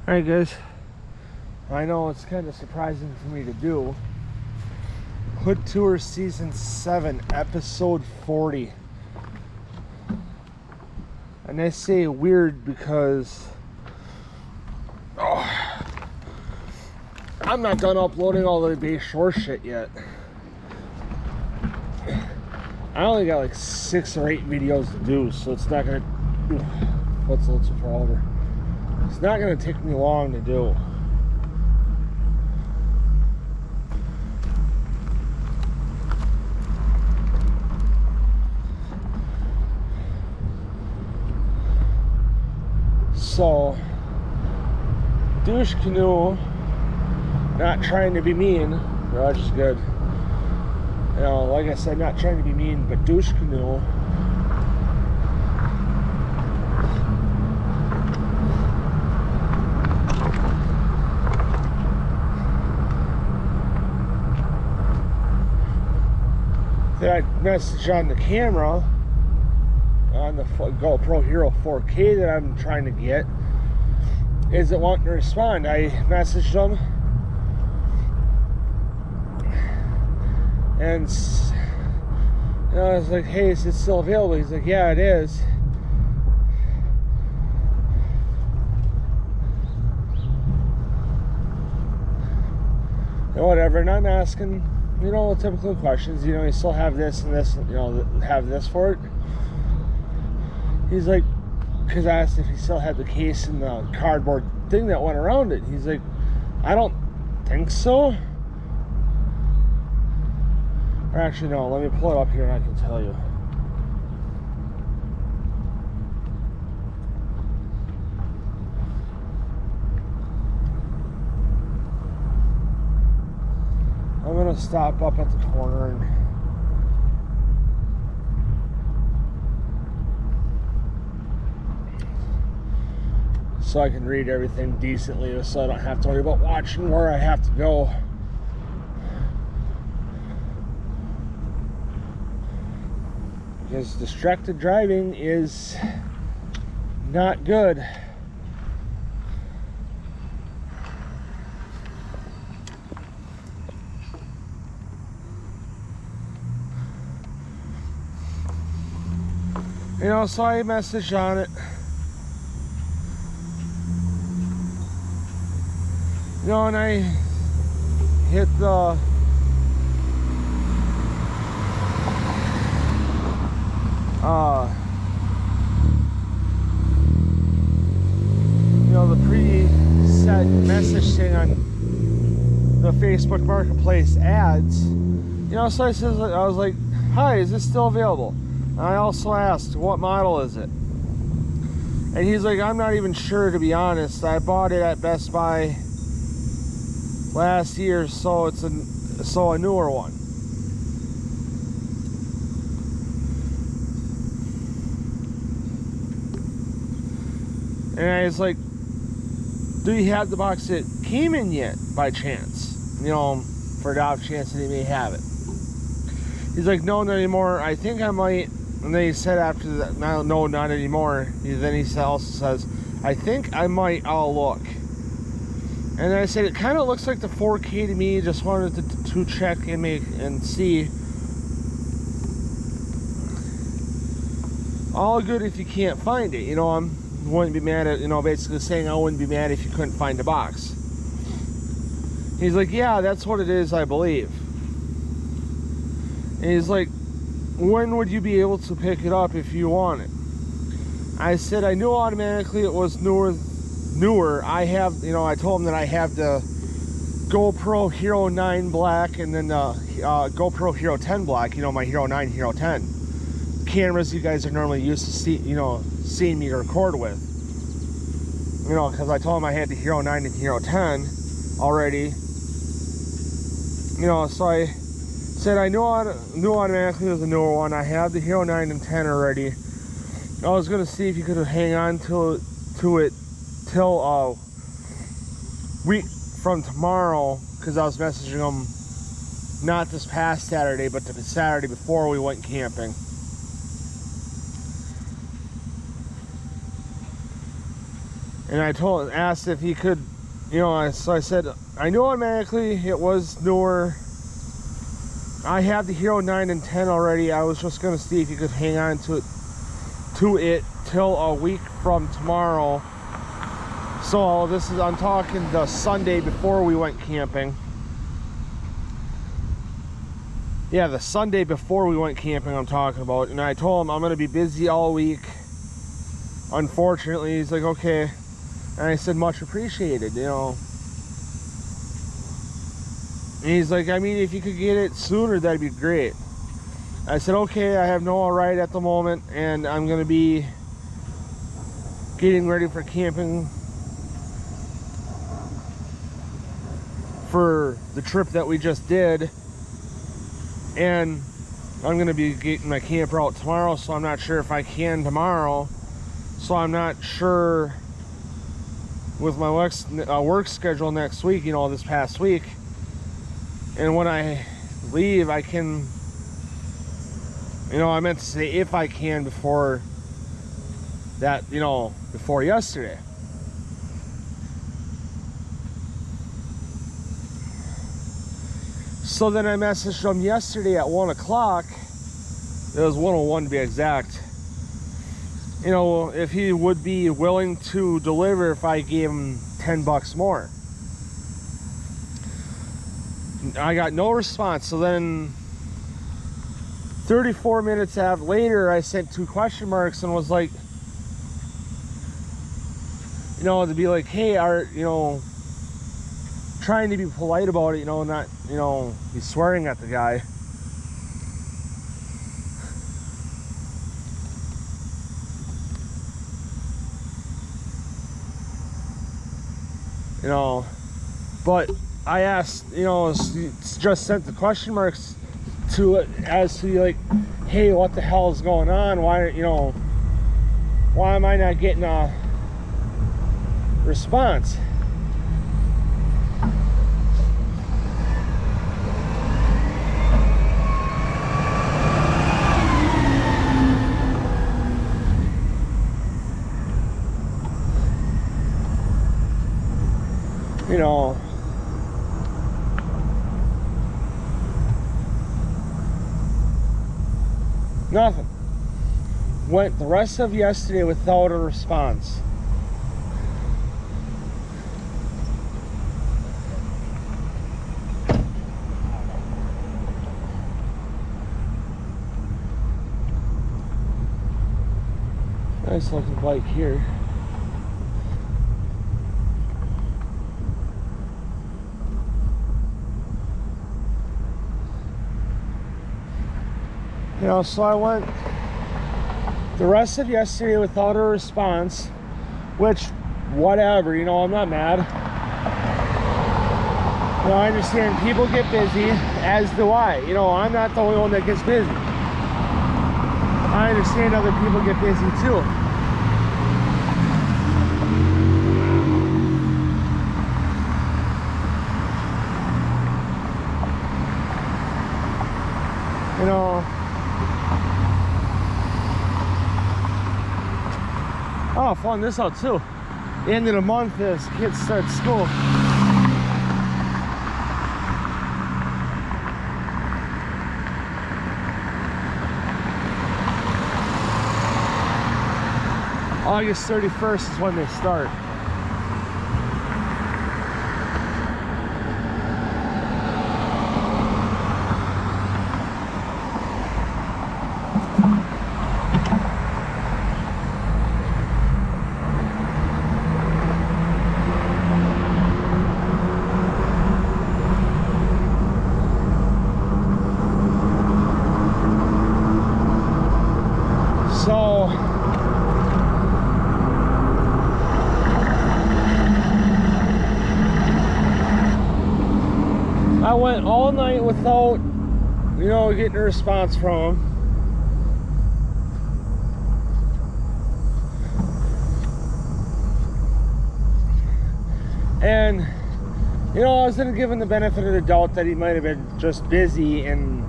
Alright guys, I know it's kind of surprising for me to do. Hood Tour Season 7, Episode 40. And I say weird because I'm not done uploading all the Bay Shore shit yet. I only got like 6 or 8 videos to do, so it's not gonna... What's a little too far over? It's not gonna take me long to do. So, Douche Canoe, not trying to be mean, which is good. You know, like I said, not trying to be mean, but Douche Canoe that I messaged on the camera on the GoPro Hero 4K that I'm trying to get isn't wanting to respond. I messaged him and I was like, hey, is it still available? He's like, yeah, it is. And whatever, and I'm asking, you know, typical questions. You know, you still have this and this, you know, have this for it. He's like, because I asked if he still had the case and the cardboard thing that went around it. He's like, I don't think so. Or actually, no, let me pull it up here and I can tell you. I'm going to stop up at the corner and so I can read everything decently, so I don't have to worry about watching where I have to go. Because distracted driving is not good. You know, so I messaged on it. You know, and I hit the you know, the preset message thing on the Facebook Marketplace ads. You know, so I was like, hi, is this still available? And I also asked, what model is it? And he's like, I'm not even sure, to be honest. I bought it at Best Buy last year, so it's a newer one. And I was like, do you have the box that came in yet, by chance? You know, for the off chance that he may have it. He's like, no, not anymore. I think I might. And then he said after that, no, not anymore. Then he also says, I think I might. I'll look. And I said, it kind of looks like the 4K to me. Just wanted to check and see. All good if you can't find it. You know, I wouldn't be mad at, you know, basically saying I wouldn't be mad if you couldn't find the box. He's like, yeah, that's what it is, I believe. And he's like, when would you be able to pick it up if you want it? I said, I knew automatically it was newer. I have, you know, I told him that I have the GoPro Hero 9 Black and then the GoPro Hero 10 Black, you know, my Hero 9, Hero 10 cameras you guys are normally used to seeing me record with. You know, because I told him I had the Hero 9 and Hero 10 already. You know, so I said I knew automatically it was a newer one. I have the Hero 9 and 10 already. I was going to see if you could hang on to it till a week from tomorrow, because I was messaging him not this past Saturday, but the Saturday before we went camping. And I asked if he could, you know, so I said, I knew automatically it was newer. I have the Hero 9 and 10 already. I was just gonna see if you could hang on to it till a week from tomorrow. So this is, I'm talking the Sunday before we went camping. Yeah, the Sunday before we went camping I'm talking about. And I told him I'm gonna be busy all week. Unfortunately, he's like, okay. And I said, much appreciated, you know. And he's like, I mean, if you could get it sooner, that'd be great. I said, okay, I have no ride at the moment, and I'm gonna be getting ready for camping for the trip that we just did. And I'm gonna be getting my camper out tomorrow, so I'm not sure if I can tomorrow. So I'm not sure with my work schedule next week, you know, this past week. And when I leave, I can, you know, I meant to say if I can before that, you know, before yesterday. So then I messaged him yesterday at 1 o'clock. It was 1:01 to be exact. You know, if he would be willing to deliver if I gave him $10 more. I got no response. So then 34 minutes later, I sent 2 question marks and was like, you know, to be like, hey, you know, trying to be polite about it, you know, not, you know, be swearing at the guy. You know, but I asked, you know, just sent the question marks to it as to like, hey, what the hell is going on? Why, you know, why am I not getting a response? You know, nothing. Went the rest of yesterday without a response. Nice looking bike here. You know, so I went the rest of yesterday without a response, which, whatever, you know, I'm not mad. You know, I understand people get busy, as do I. You know, I'm not the only one that gets busy. I understand other people get busy too. You know, oh, fun this out too. End of the month, this kids start school. August 31st is when they start. So I went all night without, you know, getting a response from him. And, you know, I was gonna give him the benefit of the doubt that he might have been just busy and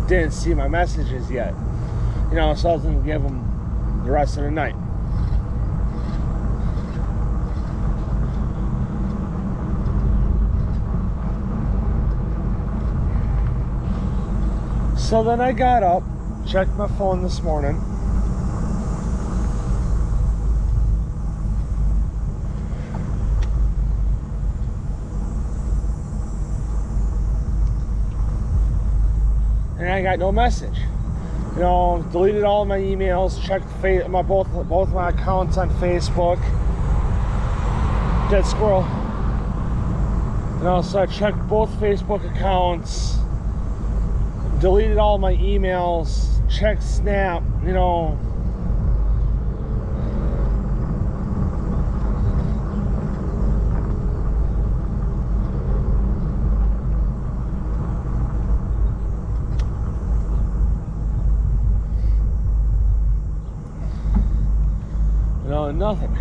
didn't see my messages yet. You know, so I was gonna give him the rest of the night. So then I got up, checked my phone this morning. And I got no message. You know, deleted all my emails, checked both my accounts on Facebook. Dead squirrel. You know, so I checked both Facebook accounts, deleted all my emails, checked Snap, you know. You know, nothing.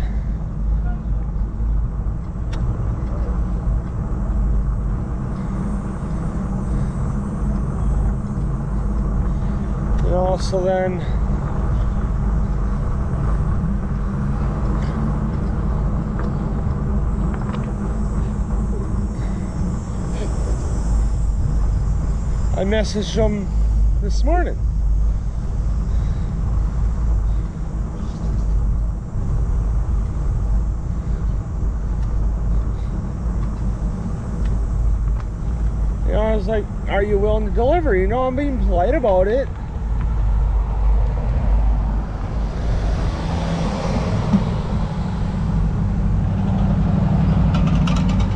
You know, so then I messaged him this morning. You know, I was like, are you willing to deliver? You know, I'm being polite about it.